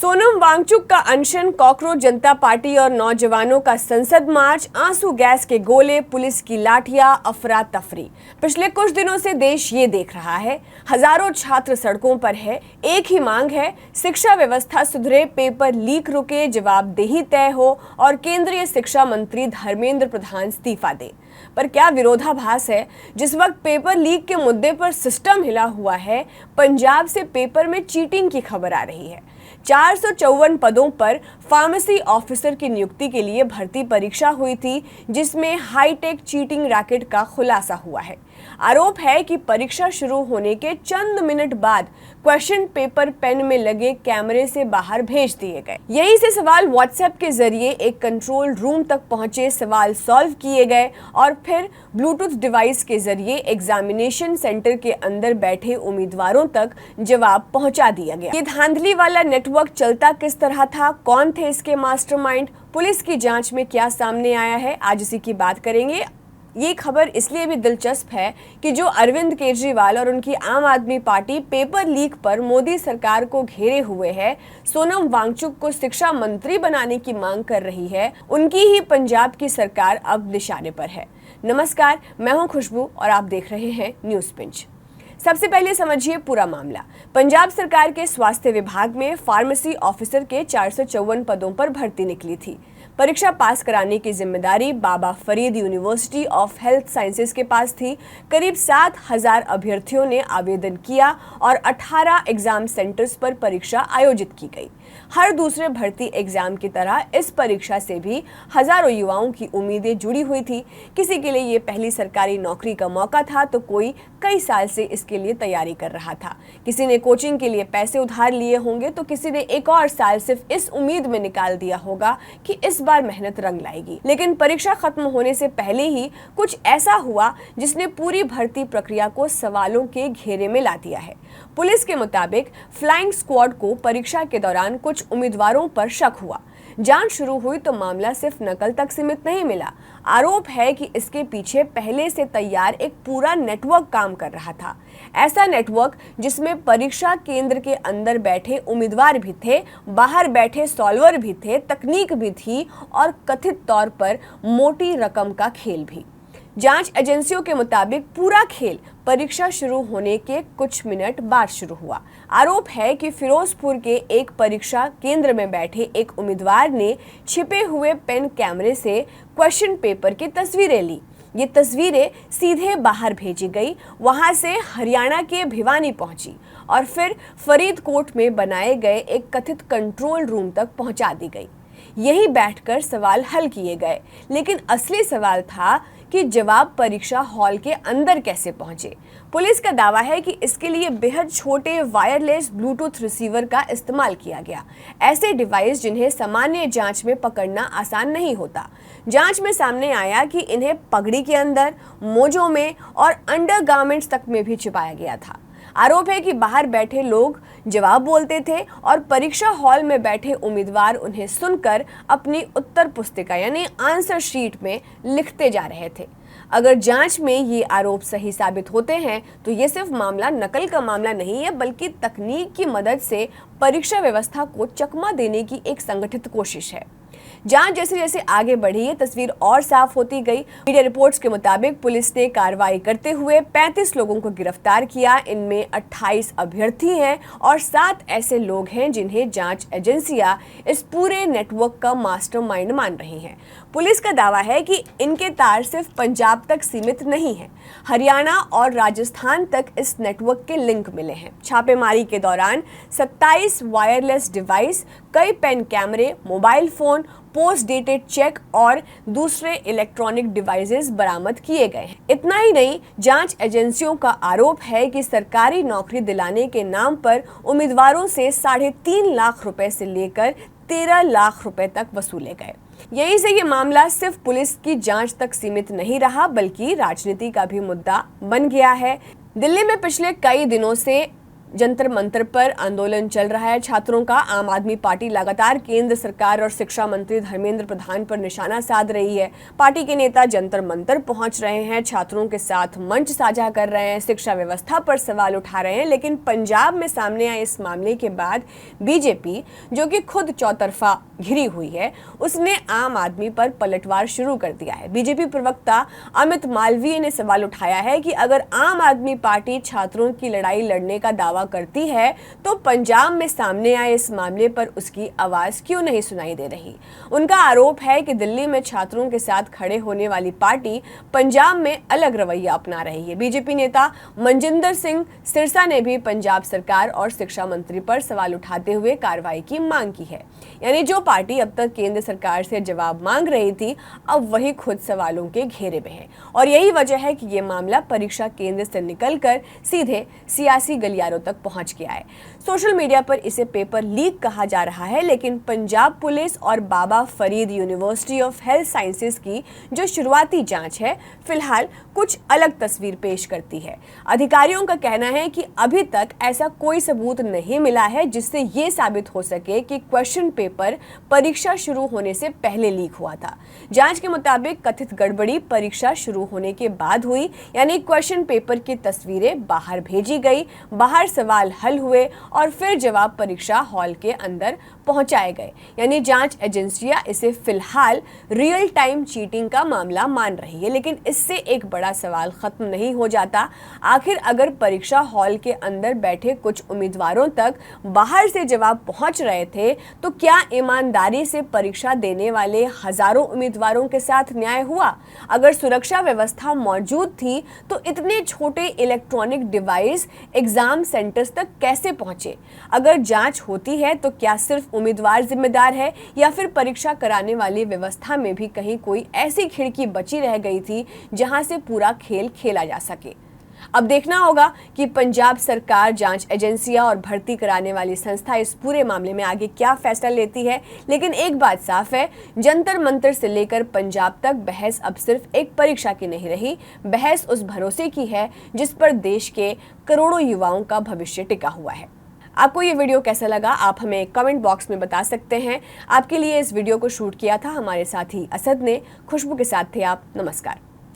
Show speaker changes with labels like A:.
A: सोनम वांगचुक का अनशन, कॉकरोच जनता पार्टी और नौजवानों का संसद मार्च, आंसू गैस के गोले, पुलिस की लाठियां, अफरा तफरी। पिछले कुछ दिनों से देश ये देख रहा है, हजारों छात्र सड़कों पर है। एक ही मांग है, शिक्षा व्यवस्था सुधरे, पेपर लीक रुके, जवाबदेही तय हो और केंद्रीय शिक्षा मंत्री धर्मेंद्र प्रधान इस्तीफा दे। पर क्या विरोधाभास है? जिस वक्त पेपर लीक के मुद्दे पर सिस्टम हिला हुआ है, पंजाब से पेपर में चीटिंग की खबर आ रही है। 454 पदों पर फार्मेसी ऑफिसर की नियुक्ति के लिए भर्ती परीक्षा हुई थी, जिसमें हाईटेक चीटिंग रैकेट का खुलासा हुआ है। आरोप है कि परीक्षा शुरू होने के चंद मिनट बाद क्वेश्चन पेपर पेन में लगे कैमरे से बाहर भेज दिए गए। यहीं से सवाल व्हाट्सएप के जरिए एक कंट्रोल रूम तक पहुंचे, सवाल सॉल्व किए गए और फिर ब्लूटूथ डिवाइस के जरिए एग्जामिनेशन सेंटर के अंदर बैठे उम्मीदवारों तक जवाब पहुंचा दिया गया। ये धांधली वाला नेटवर्क चलता किस तरह था? कौन थे इसके मास्टरमाइंड? पुलिस की जांच में क्या सामने आया है? आज इसी की बात करेंगे। ये खबर इसलिए भी दिलचस्प है कि जो अरविंद केजरीवाल और उनकी आम आदमी पार्टी पेपर लीक पर मोदी सरकार को घेरे हुए है, सोनम वांगचुक को शिक्षा मंत्री बनाने की मांग कर रही है, उनकी ही पंजाब की सरकार अब निशाने पर है। नमस्कार, मैं हूं खुशबू और आप देख रहे हैं न्यूज़ पिंच। सबसे पहले समझिए पूरा मामला। पंजाब सरकार के स्वास्थ्य विभाग में फार्मेसी ऑफिसर के 454 पदों पर भर्ती निकली थी। परीक्षा पास कराने की जिम्मेदारी Baba Farid University of Health Sciences के पास थी। करीब 7,000 अभ्यर्थियों ने आवेदन किया और 18 एग्जाम सेंटर्स पर परीक्षा आयोजित की गई। हर दूसरे भर्ती एग्जाम की तरह इस परीक्षा से भी हजारों युवाओं की उम्मीदें जुड़ी हुई थी। किसी के लिए ये पहली सरकारी नौकरी का मौका था, तो कोई कई साल से इसके लिए तैयारी कर रहा था। किसी ने कोचिंग के लिए पैसे उधार लिए होंगे, तो किसी ने एक और साल सिर्फ इस उम्मीद में निकाल दिया होगा कि इस बार मेहनत रंग लाएगी। लेकिन परीक्षा खत्म होने से पहले ही कुछ ऐसा हुआ जिसने पूरी भर्ती प्रक्रिया को सवालों के घेरे में ला दिया है। पुलिस के मुताबिक फ्लाइंग स्क्वाड को परीक्षा के दौरान कुछ उम्मीदवारों पर शक हुआ। जांच शुरू हुई तो मामला सिर्फ नकल तक सीमित नहीं मिला। आरोप है कि इसके पीछे पहले से तैयार एक पूरा नेटवर्क काम कर रहा था। ऐसा नेटवर्क जिसमें परीक्षा केंद्र के अंदर बैठे उम्मीदवार भी थे, बाहर बैठे सॉल्वर भी थे, तकनीक भी थी और कथित तौर पर मोटी रकम का खेल भी। जांच एजेंसियों के मुताबिक पूरा खेल परीक्षा शुरू होने के कुछ मिनट बाद शुरू हुआ। आरोप है कि फिरोजपुर के एक परीक्षा केंद्र में बैठे एक उम्मीदवार ने छिपे हुए पेन कैमरे से क्वेश्चन पेपर की तस्वीरें ली। ये तस्वीरें सीधे बाहर भेजी गई, वहां से हरियाणा के भिवानी पहुंची और फिर फरीदकोट में बनाए गए एक कथित कंट्रोल रूम तक पहुंचा दी गई। यहीं बैठकर सवाल हल किए गए, लेकिन असली सवाल था कि जवाब परीक्षा हॉल के अंदर कैसे पहुंचे। पुलिस का दावा है कि इसके लिए बेहद छोटे वायरलेस ब्लूटूथ रिसीवर का इस्तेमाल किया गया, ऐसे डिवाइस जिन्हें सामान्य जांच में पकड़ना आसान नहीं होता। जांच में सामने आया कि इन्हें पगड़ी के अंदर, मोजों में और अंडरगारमेंट्स तक में भी छिपाया गया था। आरोप है कि बाहर बैठे लोग जवाब बोलते थे और परीक्षा हॉल में बैठे उम्मीदवार उन्हें सुनकर अपनी उत्तर पुस्तिका यानी आंसर शीट में लिखते जा रहे थे। अगर जांच में ये आरोप सही साबित होते हैं तो ये सिर्फ मामला नकल का मामला नहीं है, बल्कि तकनीक की मदद से परीक्षा व्यवस्था को चकमा देने की एक संगठित कोशिश है। जांच जैसे जैसे आगे बढ़ी, ये तस्वीर और साफ होती गई। मीडिया रिपोर्ट्स के मुताबिक पुलिस ने कार्रवाई करते हुए 35 लोगों को गिरफ्तार किया। इनमें 28 अभ्यर्थी हैं और 7 ऐसे लोग हैं जिन्हें जांच एजेंसियां इस पूरे नेटवर्क का मास्टरमाइंड मान रही हैं। पुलिस का दावा है कि इनके तार सिर्फ पंजाब तक सीमित नहीं है, हरियाणा और राजस्थान तक इस नेटवर्क के लिंक मिले हैं। छापेमारी के दौरान 27 वायरलेस डिवाइस, कई पेन कैमरे, mobile phone, post dated cheque और दूसरे इलेक्ट्रॉनिक डिवाइसेस बरामद किए गए हैं। इतना ही नहीं, जांच एजेंसियों का आरोप है कि सरकारी नौकरी दिलाने के नाम पर उम्मीदवारों से 3.5 लाख रुपए से लेकर 13 लाख रुपए तक वसूले गए। यहीं से ये मामला सिर्फ पुलिस की जांच तक सीमित नहीं रहा, बल्कि राजनीति का भी मुद्दा बन गया है। दिल्ली में पिछले कई दिनों से जंतर मंतर पर आंदोलन चल रहा है छात्रों का। आम आदमी पार्टी लगातार केंद्र सरकार और शिक्षा मंत्री धर्मेंद्र प्रधान पर निशाना साध रही है। पार्टी के नेता जंतर मंतर पहुंच रहे हैं, छात्रों के साथ मंच साझा कर रहे हैं, शिक्षा व्यवस्था पर सवाल उठा रहे हैं। लेकिन पंजाब में सामने आए इस मामले के बाद बीजेपी, जो कि खुद चौतरफा घिरी हुई है, उसने आम आदमी पर पलटवार शुरू कर दिया है। बीजेपी प्रवक्ता अमित मालवीय ने सवाल उठाया है कि अगर आम आदमी पार्टी छात्रों की लड़ाई लड़ने का दावा करती है तो पंजाब में सामने आए इस मामले पर उसकी आवाज क्यों नहीं सुनाई दे रही। उनका आरोप है कि दिल्ली में छात्रों के साथ खड़े होने वाली पार्टी पंजाब में अलग रवैया अपना रही है। बीजेपी नेता मनजिंदर सिंह सिरसा ने भी पंजाब सरकार और शिक्षा मंत्री पर सवाल उठाते हुए कार्रवाई की मांग की है। यानी जो पार्टी अब तक केंद्र सरकार से जवाब मांग रही थी, अब वही खुद सवालों के घेरे में है। और यही वजह है कि यह मामला परीक्षा केंद्र से निकलकर सीधे सियासी गलियारों तक पहुंच गया है। सोशल मीडिया पर इसे पेपर लीक कहा जा रहा है, लेकिन पंजाब पुलिस और Baba Farid University of Health Sciences की जो शुरुआती जांच है, फिलहाल कुछ अलग तस्वीर पेश करती है। अधिकारियों का कहना है कि अभी तक ऐसा कोई सबूत नहीं मिला है जिससे ये साबित हो सके कि क्वेश्चन पेपर परीक्षा शुरू होने से पहले लीक हुआ था। जांच के मुताबिक कथित गड़बड़ी परीक्षा शुरू होने के बाद हुई, यानी क्वेश्चन पेपर की तस्वीरें बाहर भेजी गई, बाहर सवाल हल हुए और फिर जवाब परीक्षा हॉल के अंदर पहुंचाए गए। यानी जांच एजेंसियां इसे फिलहाल रियल टाइम चीटिंग का मामला मान रही है। लेकिन इससे एक बड़ा सवाल खत्म नहीं हो जाता। आखिर अगर परीक्षा हॉल के अंदर बैठे कुछ उम्मीदवारों तक बाहर से जवाब पहुंच रहे थे, तो क्या ईमानदारी से परीक्षा देने वाले हजारों उम्मीदवारों के साथ न्याय हुआ? अगर सुरक्षा व्यवस्था मौजूद थी तो इतने छोटे इलेक्ट्रॉनिक डिवाइस एग्जाम सेंटर्स तक कैसे पहुंचे? अगर जांच होती है तो क्या सिर्फ उम्मीदवार जिम्मेदार है या फिर परीक्षा कराने वाली व्यवस्था में भी कहीं कोई ऐसी खिड़की बची रह गई थी जहां से पूरा खेल खेला जा सके? अब देखना होगा कि पंजाब सरकार, जांच एजेंसियां और भर्ती कराने वाली संस्था इस पूरे मामले में आगे क्या फैसला लेती है। लेकिन एक बात साफ है, जंतर मंतर से लेकर पंजाब तक बहस अब सिर्फ एक परीक्षा की नहीं रही, बहस उस भरोसे की है जिस पर देश के करोड़ों युवाओं का भविष्य टिका हुआ है। आपको ये वीडियो कैसा लगा, आप हमें कमेंट बॉक्स में बता सकते हैं। आपके लिए इस वीडियो को शूट किया था हमारे साथी असद ने। खुशबू के साथ थे आप। नमस्कार।